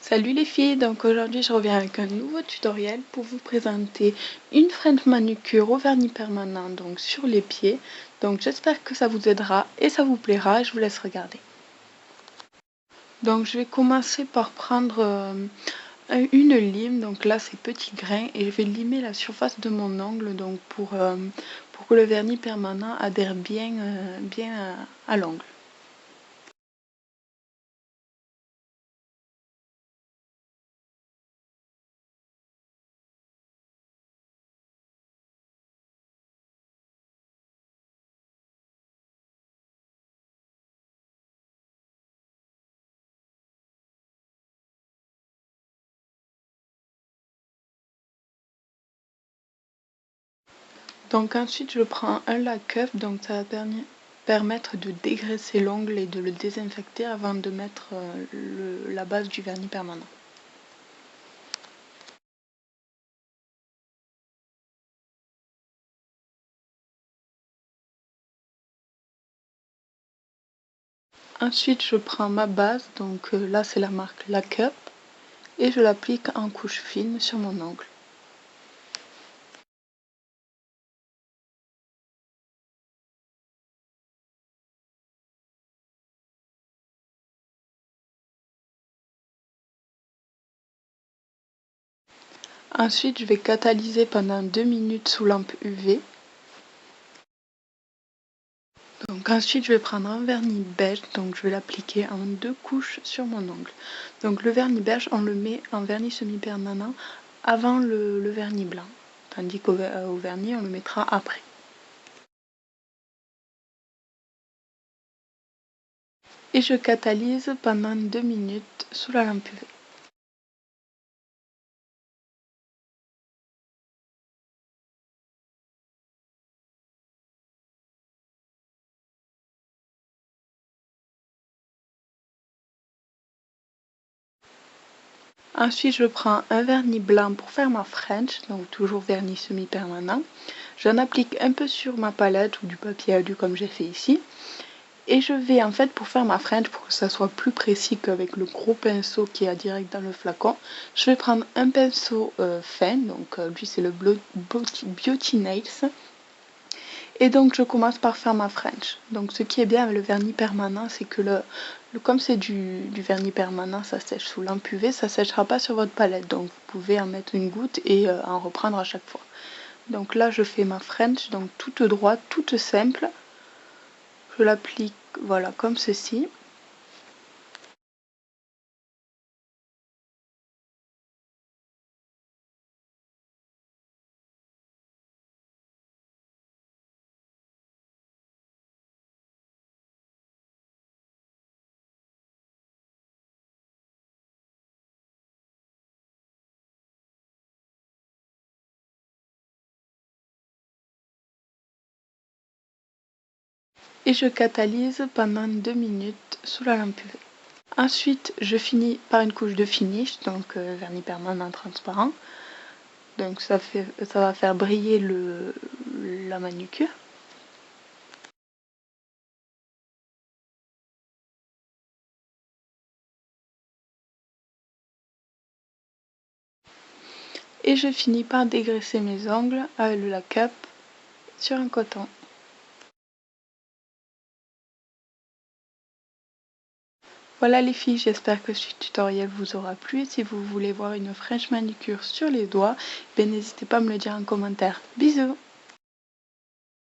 Salut les filles, donc aujourd'hui je reviens avec un nouveau tutoriel pour vous présenter une French manucure au vernis permanent donc sur les pieds. Donc j'espère que ça vous aidera et ça vous plaira, je vous laisse regarder. Donc je vais commencer par prendre une lime, donc là c'est petit grain, et je vais limer la surface de mon ongle donc pour que le vernis permanent adhère bien, à l'ongle. Donc ensuite je prends un lac-up, donc ça va permettre de dégraisser l'ongle et de le désinfecter avant de mettre la base du vernis permanent. Ensuite je prends ma base, donc là c'est la marque lac-up, et je l'applique en couche fine sur mon ongle. Ensuite je vais catalyser pendant 2 minutes sous lampe UV. Donc ensuite je vais prendre un vernis beige, donc je vais l'appliquer en 2 couches sur mon ongle. Donc le vernis beige on le met en vernis semi-permanent avant le vernis blanc, tandis qu'au vernis on le mettra après. Et je catalyse pendant 2 minutes sous la lampe UV. Ensuite je prends un vernis blanc pour faire ma French, donc toujours vernis semi-permanent. J'en applique un peu sur ma palette ou du papier alu comme j'ai fait ici. Et je vais en fait pour faire ma French, pour que ça soit plus précis qu'avec le gros pinceau qui est direct dans le flacon, je vais prendre un pinceau fin, donc lui c'est le Beauty Nails. Et donc je commence par faire ma French. Donc ce qui est bien avec le vernis permanent, c'est que comme c'est du vernis permanent, ça sèche sous lampe UV, ça sèchera pas sur votre palette. Donc vous pouvez en mettre une goutte et en reprendre à chaque fois. Donc là je fais ma French, donc toute droite, toute simple. Je l'applique voilà comme ceci. Et je catalyse pendant 2 minutes sous la lampe UV. Ensuite, je finis par une couche de finish, donc vernis permanent transparent. Donc ça va faire briller la manucure. Et je finis par dégraisser mes ongles avec le lac-up sur un coton. Voilà les filles, j'espère que ce tutoriel vous aura plu. Si vous voulez voir une French manucure sur les doigts, n'hésitez pas à me le dire en commentaire. Bisous!